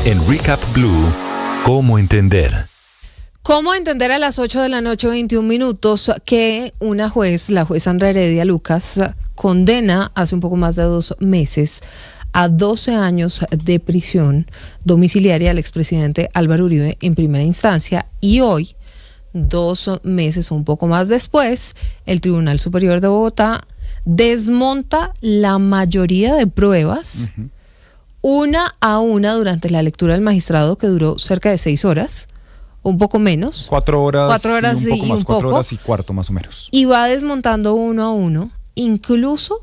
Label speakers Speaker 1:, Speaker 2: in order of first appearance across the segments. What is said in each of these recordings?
Speaker 1: En Recap Blue, ¿cómo entender?
Speaker 2: ¿Cómo entender a las 8 de la noche, 21 minutos, que una juez, la juez Sandra Heredia Lucas, condena hace un poco más de 2 meses a 12 años de prisión domiciliaria al expresidente Álvaro Uribe en primera instancia, y hoy, 2 meses o un poco más después, el Tribunal Superior de Bogotá desmonta la mayoría de pruebas, una a una, durante la lectura del magistrado, que duró cerca de 6 horas, un poco menos.
Speaker 3: 4 horas.
Speaker 2: 4 horas
Speaker 3: y un poco más,
Speaker 2: un
Speaker 3: 4
Speaker 2: poco.
Speaker 3: horas y cuarto más o menos.
Speaker 2: Y va desmontando uno a uno, incluso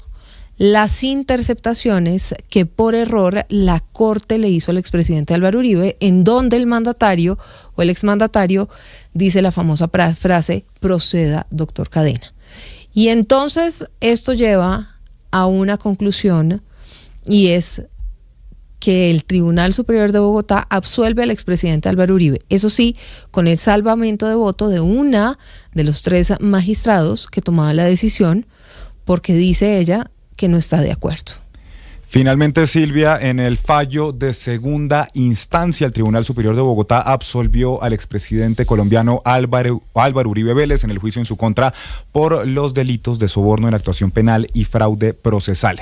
Speaker 2: las interceptaciones que por error la Corte le hizo al expresidente Álvaro Uribe, en donde el mandatario o el exmandatario dice la famosa frase: proceda, doctor Cadena. Y entonces esto lleva a una conclusión, y es que el Tribunal Superior de Bogotá absuelve al expresidente Álvaro Uribe, eso sí, con el salvamento de voto de una de los 3 magistrados que tomaba la decisión, porque dice ella que no está de acuerdo.
Speaker 3: Finalmente, Silvia, en el fallo de segunda instancia, el Tribunal Superior de Bogotá absolvió al expresidente colombiano Álvaro Uribe Vélez en el juicio en su contra por los delitos de soborno en actuación penal y fraude procesal.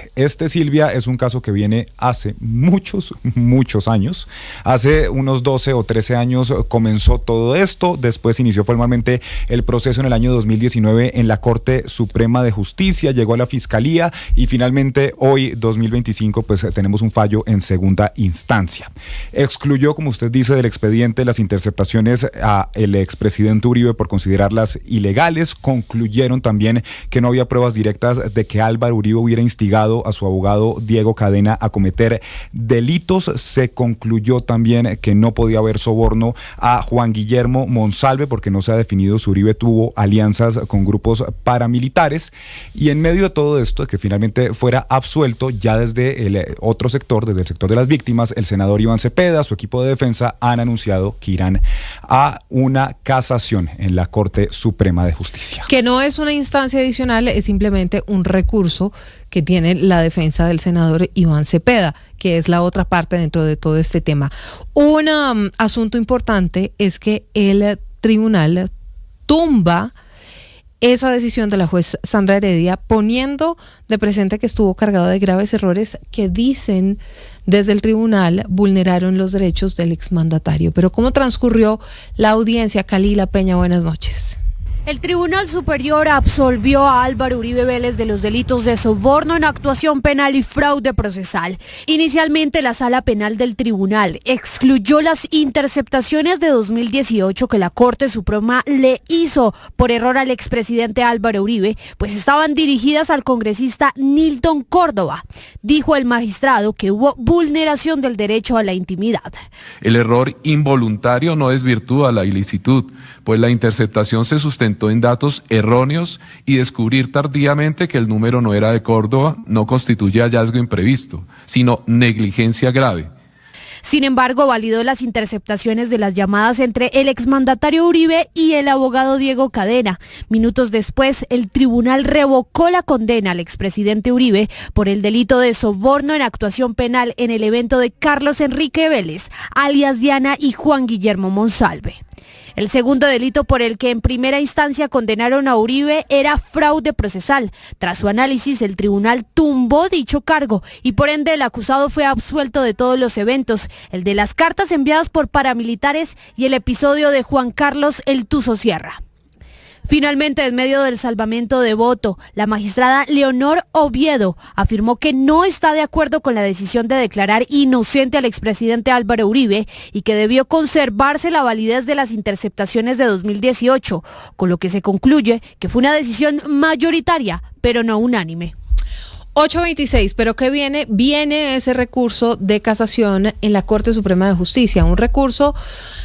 Speaker 3: Silvia, es un caso que viene hace muchos años. Hace unos 12 o 13 años comenzó todo esto. Después inició formalmente el proceso en el año 2019 en la Corte Suprema de Justicia, llegó a la Fiscalía y finalmente hoy, 2025, pues tenemos un fallo en segunda instancia. Excluyó, como usted dice, del expediente las interceptaciones a el expresidente Uribe por considerarlas ilegales. Concluyeron también que no había pruebas directas de que Álvaro Uribe hubiera instigado a su abogado Diego Cadena a cometer delitos. Se concluyó también que no podía haber soborno a Juan Guillermo Monsalve, porque no se ha definido si Uribe tuvo alianzas con grupos paramilitares. Y en medio de todo esto, que finalmente fuera absuelto, ya desde el otro sector, desde el sector de las víctimas, el senador Iván Cepeda, su equipo de defensa, han anunciado que irán a una casación en la Corte Suprema de Justicia. Que
Speaker 2: no es una instancia adicional, es simplemente un recurso que tiene la defensa del senador Iván Cepeda, que es la otra parte dentro de todo este tema. Un asunto importante es que el tribunal tumba esa decisión de la juez Sandra Heredia, poniendo de presente que estuvo cargado de graves errores que, dicen desde el tribunal, vulneraron los derechos del exmandatario. Pero ¿cómo transcurrió la audiencia? Kalila Peña, buenas noches.
Speaker 4: El Tribunal Superior absolvió a Álvaro Uribe Vélez de los delitos de soborno en actuación penal y fraude procesal. Inicialmente, la Sala Penal del Tribunal excluyó las interceptaciones de 2018 que la Corte Suprema le hizo por error al expresidente Álvaro Uribe, pues estaban dirigidas al congresista Nilton Córdoba. Dijo el magistrado que hubo vulneración del derecho a la intimidad.
Speaker 5: El error involuntario no desvirtúa la ilicitud, pues la interceptación se sustentó en datos erróneos, y descubrir tardíamente que el número no era de Córdoba no constituye hallazgo imprevisto, sino negligencia grave.
Speaker 4: Sin embargo, validó las interceptaciones de las llamadas entre el exmandatario Uribe y el abogado Diego Cadena. Minutos después, el tribunal revocó la condena al expresidente Uribe por el delito de soborno en actuación penal en el evento de Carlos Enrique Vélez, alias Diana, y Juan Guillermo Monsalve. El segundo delito por el que en primera instancia condenaron a Uribe era fraude procesal. Tras su análisis, el tribunal tumbó dicho cargo y por ende el acusado fue absuelto de todos los eventos, el de las cartas enviadas por paramilitares y el episodio de Juan Carlos El Tuzo Sierra. Finalmente, en medio del salvamento de voto, la magistrada Leonor Oviedo afirmó que no está de acuerdo con la decisión de declarar inocente al expresidente Álvaro Uribe y que debió conservarse la validez de las interceptaciones de 2018, con lo que se concluye que fue una decisión mayoritaria, pero no unánime.
Speaker 2: 8:26, pero ¿qué viene? Viene ese recurso de casación en la Corte Suprema de Justicia, un recurso,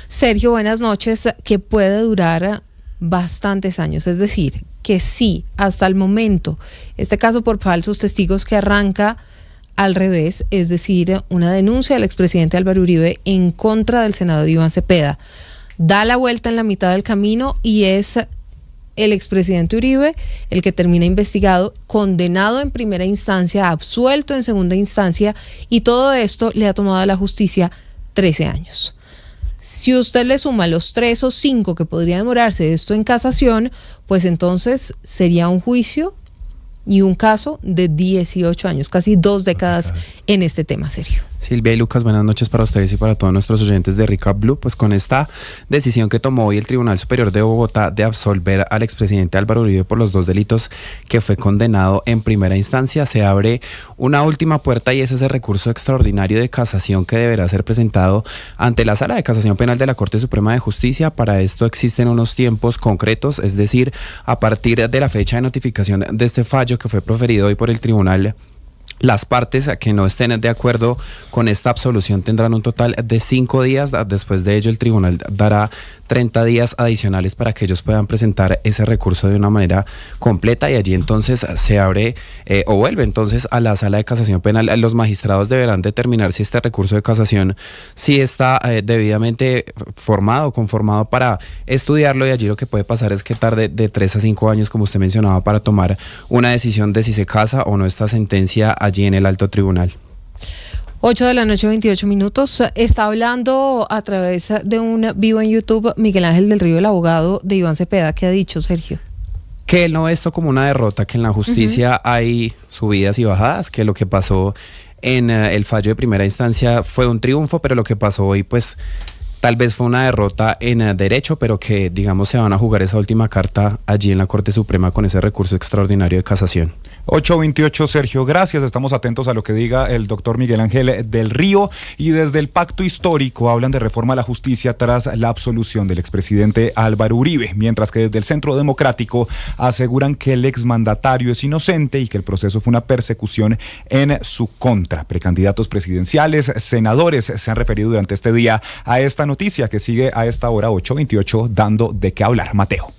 Speaker 2: Sergio, buenas noches, que puede durar bastantes años, es decir, que sí, hasta el momento, este caso por falsos testigos que arranca al revés, es decir, una denuncia del expresidente Álvaro Uribe en contra del senador Iván Cepeda, da la vuelta en la mitad del camino y es el expresidente Uribe el que termina investigado, condenado en primera instancia, absuelto en segunda instancia, y todo esto le ha tomado a la justicia 13 años. Si usted le suma los 3 o 5 que podría demorarse esto en casación, pues entonces sería un juicio y un caso de 18 años, casi 2 décadas en este tema serio.
Speaker 6: Silvia y Lucas, buenas noches para ustedes y para todos nuestros oyentes de Recap Blue. Pues con esta decisión que tomó hoy el Tribunal Superior de Bogotá de absolver al expresidente Álvaro Uribe por los 2 delitos que fue condenado en primera instancia, se abre una última puerta y ese es el recurso extraordinario de casación que deberá ser presentado ante la Sala de Casación Penal de la Corte Suprema de Justicia. Para esto existen unos tiempos concretos, es decir, a partir de la fecha de notificación de este fallo que fue proferido hoy por el tribunal, las partes que no estén de acuerdo con esta absolución tendrán un total de 5 días. Después de ello, el tribunal dará 30 días adicionales para que ellos puedan presentar ese recurso de una manera completa y allí entonces se abre o vuelve entonces a la Sala de Casación Penal. Los magistrados deberán determinar si este recurso de casación sí está debidamente conformado para estudiarlo y allí lo que puede pasar es que tarde de 3 a 5 años, como usted mencionaba, para tomar una decisión de si se casa o no esta sentencia allí en el alto tribunal.
Speaker 2: 8 de la noche, 28 minutos. Está hablando a través de un vivo en YouTube Miguel Ángel del Río, el abogado de Iván Cepeda. ¿Qué ha dicho, Sergio?
Speaker 6: Que él no ve esto como una derrota, que en la justicia hay subidas y bajadas, que lo que pasó en el fallo de primera instancia fue un triunfo, pero lo que pasó hoy pues tal vez fue una derrota en derecho, pero que digamos se van a jugar esa última carta allí en la Corte Suprema con ese recurso extraordinario de casación.
Speaker 3: 8:28, Sergio, gracias. Estamos atentos a lo que diga el doctor Miguel Ángel del Río. Y desde el pacto histórico hablan de reforma a la justicia tras la absolución del expresidente Álvaro Uribe, mientras que desde el Centro Democrático aseguran que el exmandatario es inocente y que el proceso fue una persecución en su contra. Precandidatos presidenciales, senadores se han referido durante este día a esta noticia que sigue a esta hora 8:28 dando de qué hablar. Mateo.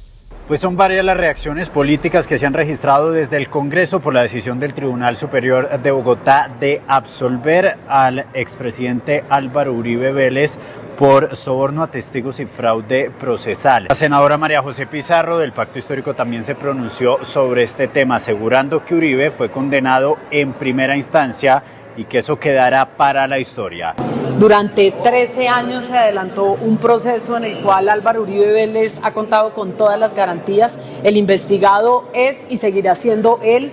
Speaker 7: Pues son varias las reacciones políticas que se han registrado desde el Congreso por la decisión del Tribunal Superior de Bogotá de absolver al expresidente Álvaro Uribe Vélez por soborno a testigos y fraude procesal. La senadora María José Pizarro del Pacto Histórico también se pronunció sobre este tema, asegurando que Uribe fue condenado en primera instancia y que eso quedará para la historia.
Speaker 8: Durante 13 años se adelantó un proceso en el cual Álvaro Uribe Vélez ha contado con todas las garantías. El investigado es y seguirá siendo él.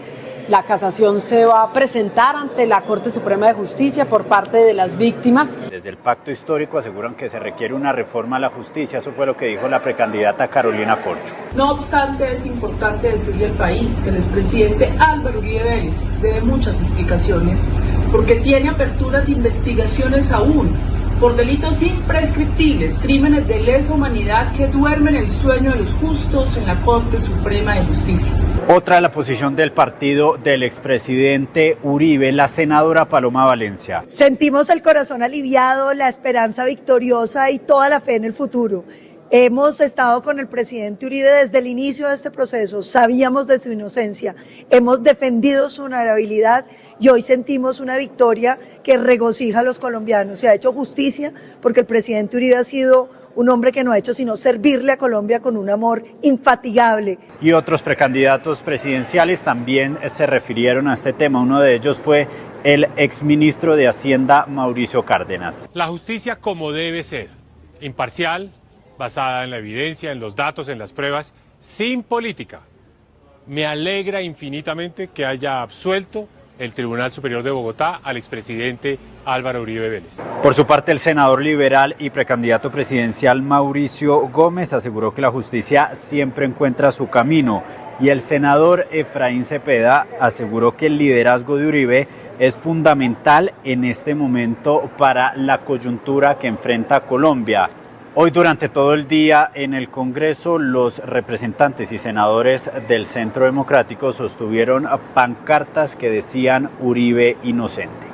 Speaker 8: La casación se va a presentar ante la Corte Suprema de Justicia por parte de las víctimas.
Speaker 7: Desde el Pacto Histórico aseguran que se requiere una reforma a la justicia. Eso fue lo que dijo la precandidata Carolina Corcho.
Speaker 9: No obstante, es importante decirle al país que el expresidente Álvaro Uribe Vélez debe muchas explicaciones porque tiene aperturas de investigaciones aún por delitos imprescriptibles, crímenes de lesa humanidad que duermen el sueño de los justos en la Corte Suprema de Justicia.
Speaker 7: Otra, la posición del partido del expresidente Uribe, la senadora Paloma Valencia.
Speaker 10: Sentimos el corazón aliviado, la esperanza victoriosa y toda la fe en el futuro. Hemos estado con el presidente Uribe desde el inicio de este proceso, sabíamos de su inocencia, hemos defendido su honorabilidad y hoy sentimos una victoria que regocija a los colombianos. Se ha hecho justicia porque el presidente Uribe ha sido un hombre que no ha hecho sino servirle a Colombia con un amor infatigable.
Speaker 7: Y otros precandidatos presidenciales también se refirieron a este tema. Uno de ellos fue el exministro de Hacienda, Mauricio Cárdenas.
Speaker 11: La justicia como debe ser, imparcial, basada en la evidencia, en los datos, en las pruebas, sin política. Me alegra infinitamente que haya absuelto el Tribunal Superior de Bogotá al expresidente Álvaro Uribe Vélez.
Speaker 7: Por su parte, el senador liberal y precandidato presidencial Mauricio Gómez aseguró que la justicia siempre encuentra su camino y el senador Efraín Cepeda aseguró que el liderazgo de Uribe es fundamental en este momento para la coyuntura que enfrenta Colombia. Hoy durante todo el día en el Congreso los representantes y senadores del Centro Democrático sostuvieron pancartas que decían Uribe inocente.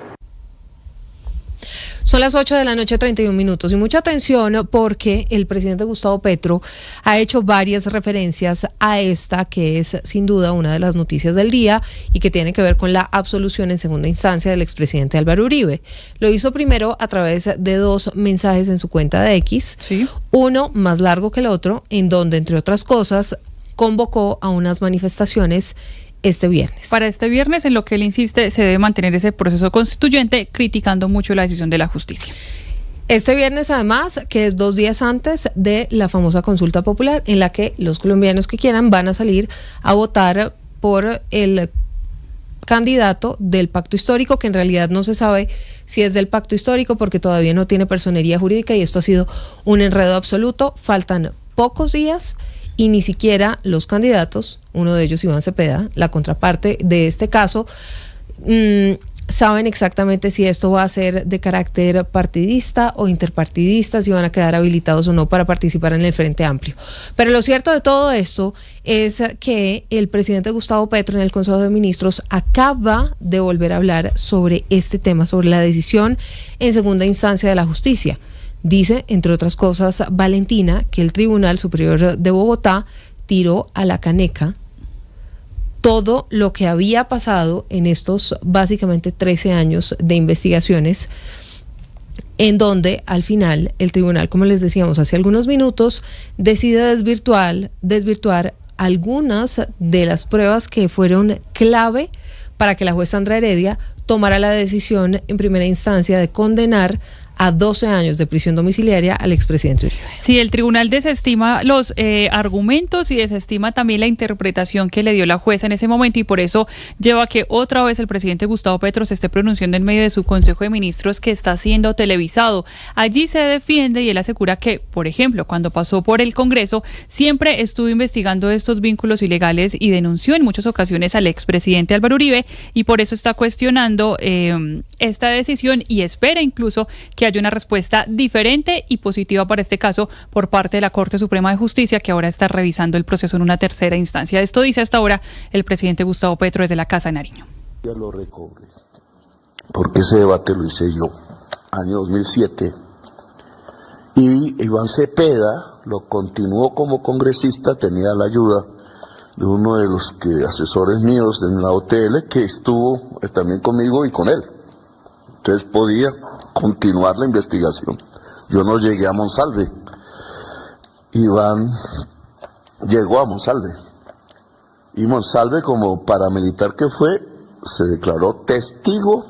Speaker 2: Son las 8 de la noche, 31 minutos y mucha atención porque el presidente Gustavo Petro ha hecho varias referencias a esta que es sin duda una de las noticias del día y que tiene que ver con la absolución en segunda instancia del expresidente Álvaro Uribe. Lo hizo primero a través de 2 mensajes en su cuenta de X, ¿sí? Uno más largo que el otro, en donde entre otras cosas convocó a unas manifestaciones este viernes.
Speaker 12: Para este viernes, en lo que él insiste, se debe mantener ese proceso constituyente, criticando mucho la decisión de la justicia.
Speaker 2: Este viernes, además, que es 2 días antes de la famosa consulta popular, en la que los colombianos que quieran van a salir a votar por el candidato del pacto histórico, que en realidad no se sabe si es del pacto histórico porque todavía no tiene personería jurídica y esto ha sido un enredo absoluto. Faltan pocos días y ni siquiera los candidatos, uno de ellos Iván Cepeda, la contraparte de este caso, saben exactamente si esto va a ser de carácter partidista o interpartidista, si van a quedar habilitados o no para participar en el Frente Amplio. Pero lo cierto de todo esto es que el presidente Gustavo Petro en el Consejo de Ministros acaba de volver a hablar sobre este tema, sobre la decisión en segunda instancia de la justicia. Dice, entre otras cosas, Valentina, que el Tribunal Superior de Bogotá tiró a la caneca todo lo que había pasado en estos básicamente 13 años de investigaciones, en donde al final el tribunal, como les decíamos hace algunos minutos, decide desvirtuar algunas de las pruebas que fueron clave para que la juez Sandra Heredia tomara la decisión en primera instancia de condenar a 12 años de prisión domiciliaria al expresidente Uribe.
Speaker 12: Sí, el tribunal desestima los argumentos y desestima también la interpretación que le dio la jueza en ese momento y por eso lleva a que otra vez el presidente Gustavo Petro se esté pronunciando en medio de su Consejo de Ministros que está siendo televisado. Allí se defiende y él asegura que, por ejemplo, cuando pasó por el Congreso, siempre estuvo investigando estos vínculos ilegales y denunció en muchas ocasiones al expresidente Álvaro Uribe y por eso está cuestionando esta decisión y espera incluso que haya una respuesta diferente y positiva para este caso por parte de la Corte Suprema de Justicia, que ahora está revisando el proceso en una tercera instancia. Esto dice hasta ahora el presidente Gustavo Petro desde la Casa de Nariño.
Speaker 13: Ya lo recobre, porque ese debate lo hice yo, año 2007, y Iván Cepeda lo continuó como congresista, tenía la ayuda de uno de los asesores míos en la OTL, que estuvo también conmigo y con él. Entonces podía continuar la investigación. Yo no llegué a Monsalve. Iván llegó a Monsalve. Y Monsalve, como paramilitar que fue, se declaró testigo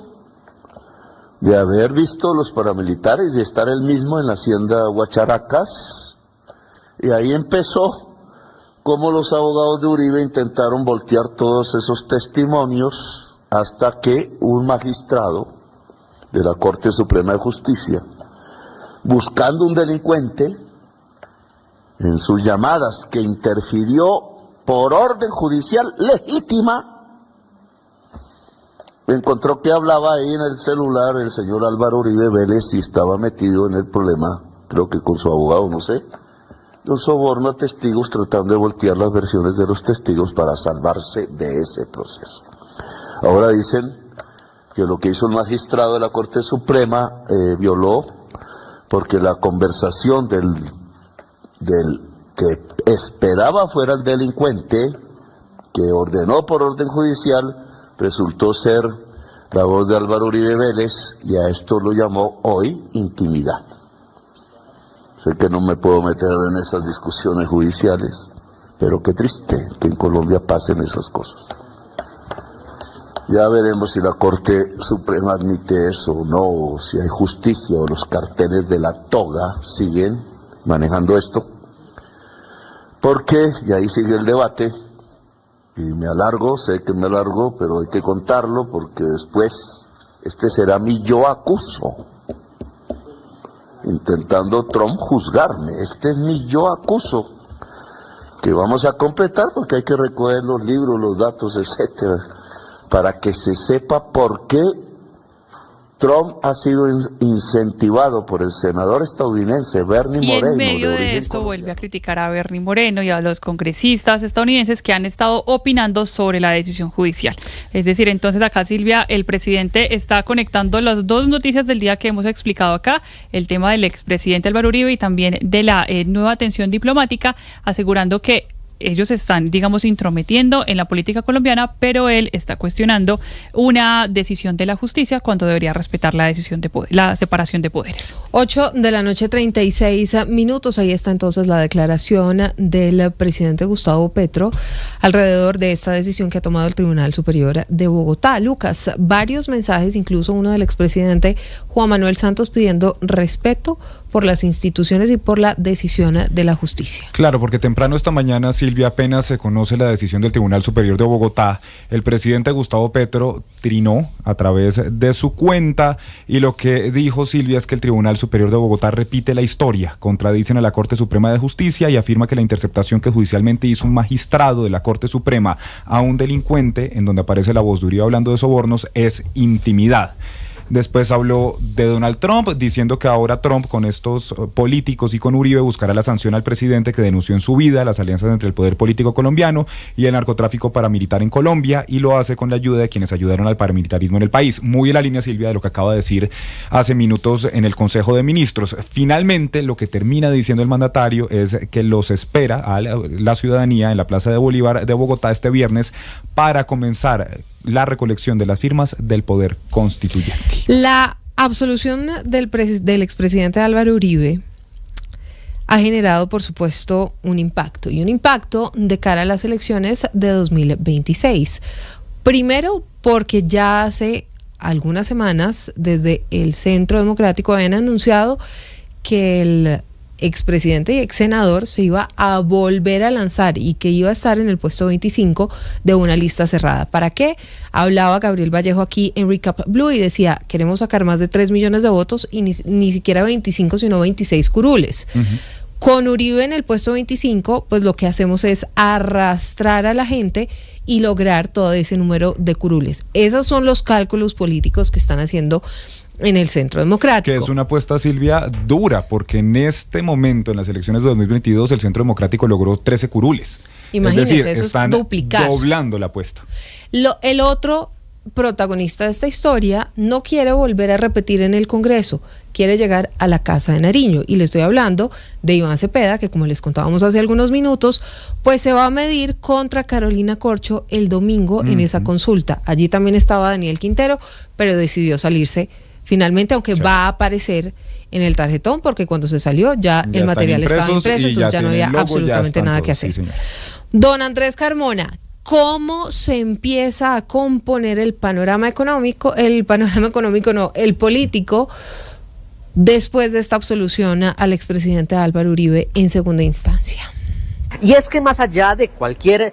Speaker 13: de haber visto los paramilitares y de estar él mismo en la hacienda Huacharacas. Y ahí empezó cómo los abogados de Uribe intentaron voltear todos esos testimonios hasta que un magistrado de la Corte Suprema de Justicia, buscando un delincuente en sus llamadas que interfirió por orden judicial legítima, encontró que hablaba ahí en el celular el señor Álvaro Uribe Vélez y estaba metido en el problema, creo que con su abogado, no sé, de un soborno a testigos tratando de voltear las versiones de los testigos para salvarse de ese proceso. Ahora dicen que lo que hizo el magistrado de la Corte Suprema violó, porque la conversación del que esperaba fuera el delincuente, que ordenó por orden judicial, resultó ser la voz de Álvaro Uribe Vélez, y a esto lo llamó hoy intimidad. Sé que no me puedo meter en esas discusiones judiciales, pero qué triste que en Colombia pasen esas cosas. Ya veremos si la Corte Suprema admite eso o no, o si hay justicia o los carteles de la toga siguen manejando esto. Porque, y ahí sigue el debate, y me alargo, sé que me alargo, pero hay que contarlo porque después este será mi yo acuso, intentando Trump juzgarme. Este es mi yo acuso, que vamos a completar porque hay que recoger los libros, los datos, etcétera, para que se sepa por qué Trump ha sido incentivado por el senador estadounidense Bernie Moreno.
Speaker 12: Y en medio de esto vuelve a criticar a Bernie Moreno y a los congresistas estadounidenses que han estado opinando sobre la decisión judicial. Es decir, entonces acá, Silvia, el presidente está conectando las dos noticias del día que hemos explicado acá, el tema del expresidente Álvaro Uribe y también de la nueva tensión diplomática, asegurando que ellos están, digamos, intrometiendo en la política colombiana, pero él está cuestionando una decisión de la justicia cuando debería respetar la decisión de poder, la separación de poderes.
Speaker 2: 8:36 a.m. Ahí está entonces la declaración del presidente Gustavo Petro alrededor de esta decisión que ha tomado el Tribunal Superior de Bogotá. Lucas, varios mensajes, incluso uno del expresidente Juan Manuel Santos pidiendo respeto por las instituciones y por la decisión de la justicia.
Speaker 3: Claro, porque temprano esta mañana, Silvia, apenas se conoce la decisión del Tribunal Superior de Bogotá, el presidente Gustavo Petro trinó a través de su cuenta y lo que dijo, Silvia, es que el Tribunal Superior de Bogotá repite la historia, contradicen a la Corte Suprema de Justicia y afirma que la interceptación que judicialmente hizo un magistrado de la Corte Suprema a un delincuente, en donde aparece la voz de Uribe hablando de sobornos, es intimidad. Después habló de Donald Trump, diciendo que ahora Trump con estos políticos y con Uribe buscará la sanción al presidente que denunció en su vida las alianzas entre el poder político colombiano y el narcotráfico paramilitar en Colombia, y lo hace con la ayuda de quienes ayudaron al paramilitarismo en el país. Muy en la línea, Silvia, de lo que acaba de decir hace minutos en el Consejo de Ministros. Finalmente, lo que termina diciendo el mandatario es que los espera a la ciudadanía en la Plaza de Bolívar de Bogotá este viernes para comenzar la recolección de las firmas del poder constituyente.
Speaker 2: La absolución del expresidente Álvaro Uribe ha generado, por supuesto, un impacto de cara a las elecciones de 2026. Primero, porque ya hace algunas semanas, desde el Centro Democrático habían anunciado que el expresidente y ex senador se iba a volver a lanzar y que iba a estar en el puesto 25 de una lista cerrada. ¿Para qué? Hablaba Gabriel Vallejo aquí en Recap Blue y decía, queremos sacar más de 3 millones de votos y ni siquiera 25, sino 26 curules. Con Uribe en el puesto 25, pues lo que hacemos es arrastrar a la gente y lograr todo ese número de curules. Esos son los cálculos políticos que están haciendo en el Centro Democrático.
Speaker 3: Que es una apuesta, Silvia, dura, porque en este momento, en las elecciones de 2022, el Centro Democrático logró 13 curules.
Speaker 2: Imagínense,
Speaker 3: es decir,
Speaker 2: eso
Speaker 3: están
Speaker 2: es duplicar.
Speaker 3: Doblando la apuesta.
Speaker 2: El otro protagonista de esta historia no quiere volver a repetir en el Congreso, quiere llegar a la Casa de Nariño, y le estoy hablando de Iván Cepeda, que como les contábamos hace algunos minutos, pues se va a medir contra Carolina Corcho el domingo en esa consulta. Allí también estaba Daniel Quintero, pero decidió salirse finalmente, aunque va a aparecer en el tarjetón, porque cuando se salió ya el material estaba impreso, entonces ya no había absolutamente nada que hacer. Sí, don Andrés Carmona, ¿cómo se empieza a componer el panorama económico, el político, después de esta absolución al expresidente Álvaro Uribe en segunda instancia?
Speaker 14: Y es que más allá de cualquier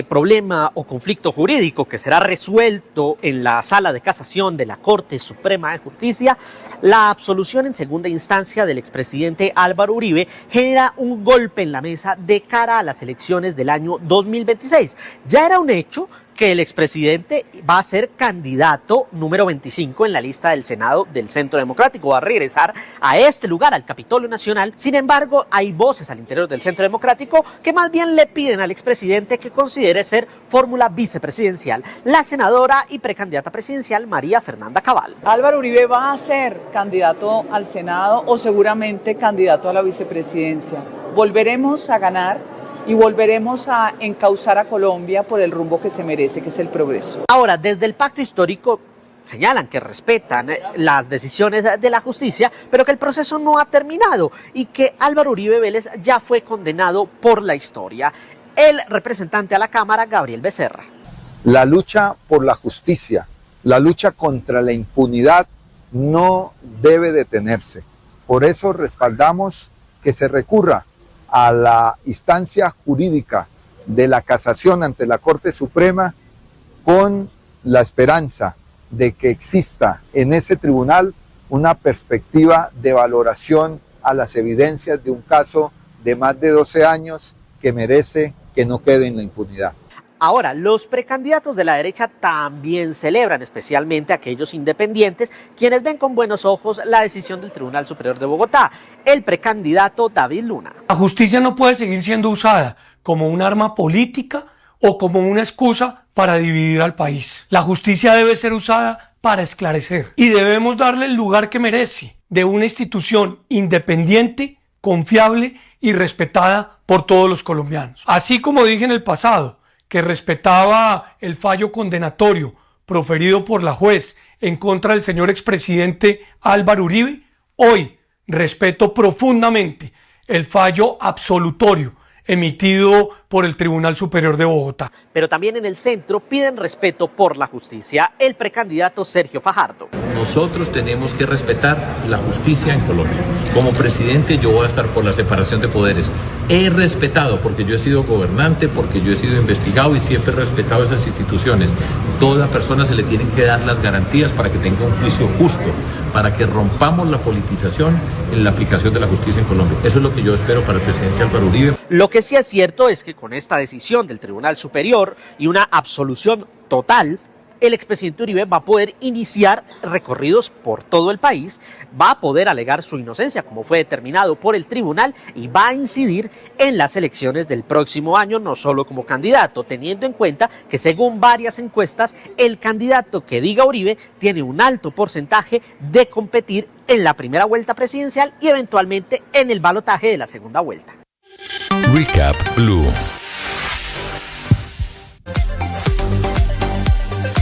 Speaker 14: problema o conflicto jurídico que será resuelto en la Sala de Casación de la Corte Suprema de Justicia, la absolución en segunda instancia del expresidente Álvaro Uribe genera un golpe en la mesa de cara a las elecciones del año 2026. Ya era un hecho que el expresidente va a ser candidato número 25 en la lista del Senado del Centro Democrático, va a regresar a este lugar, al Capitolio Nacional. Sin embargo, hay voces al interior del Centro Democrático que más bien le piden al expresidente que considere ser fórmula vicepresidencial la senadora y precandidata presidencial María Fernanda Cabal.
Speaker 9: Álvaro Uribe va a ser candidato al Senado o seguramente candidato a la vicepresidencia. Volveremos a ganar y volveremos a encauzar a Colombia por el rumbo que se merece, que es el progreso.
Speaker 14: Ahora, desde el pacto histórico señalan que respetan las decisiones de la justicia, pero que el proceso no ha terminado y que Álvaro Uribe Vélez ya fue condenado por la historia. El representante a la Cámara, Gabriel Becerra.
Speaker 15: La lucha por la justicia, la lucha contra la impunidad no debe detenerse. Por eso respaldamos que se recurra a la instancia jurídica de la casación ante la Corte Suprema con la esperanza de que exista en ese tribunal una perspectiva de valoración a las evidencias de un caso de más de 12 años que merece que no quede en la impunidad.
Speaker 14: Ahora, los precandidatos de la derecha también celebran, especialmente aquellos independientes, quienes ven con buenos ojos la decisión del Tribunal Superior de Bogotá. El precandidato David Luna.
Speaker 16: La justicia no puede seguir siendo usada como un arma política o como una excusa para dividir al país. La justicia debe ser usada para esclarecer y debemos darle el lugar que merece, de una institución independiente, confiable y respetada por todos los colombianos. Así como dije en el pasado, que respetaba el fallo condenatorio proferido por la juez en contra del señor expresidente Álvaro Uribe, hoy respeto profundamente el fallo absolutorio emitido por el Tribunal Superior de Bogotá.
Speaker 14: Pero también en el centro piden respeto por la justicia el precandidato Sergio Fajardo.
Speaker 17: Nosotros tenemos que respetar la justicia en Colombia. Como presidente yo voy a estar por la separación de poderes. He respetado, porque yo he sido gobernante, porque yo he sido investigado y siempre he respetado esas instituciones. Toda persona se le tienen que dar las garantías para que tenga un juicio justo, para que rompamos la politización en la aplicación de la justicia en Colombia. Eso es lo que yo espero para el presidente Álvaro Uribe.
Speaker 14: Lo que sí es cierto es que con esta decisión del Tribunal Superior y una absolución total, el expresidente Uribe va a poder iniciar recorridos por todo el país, va a poder alegar su inocencia como fue determinado por el tribunal y va a incidir en las elecciones del próximo año, no solo como candidato, teniendo en cuenta que según varias encuestas, el candidato que diga Uribe tiene un alto porcentaje de competir en la primera vuelta presidencial y eventualmente en el balotaje de la segunda vuelta.
Speaker 1: Recap Blue.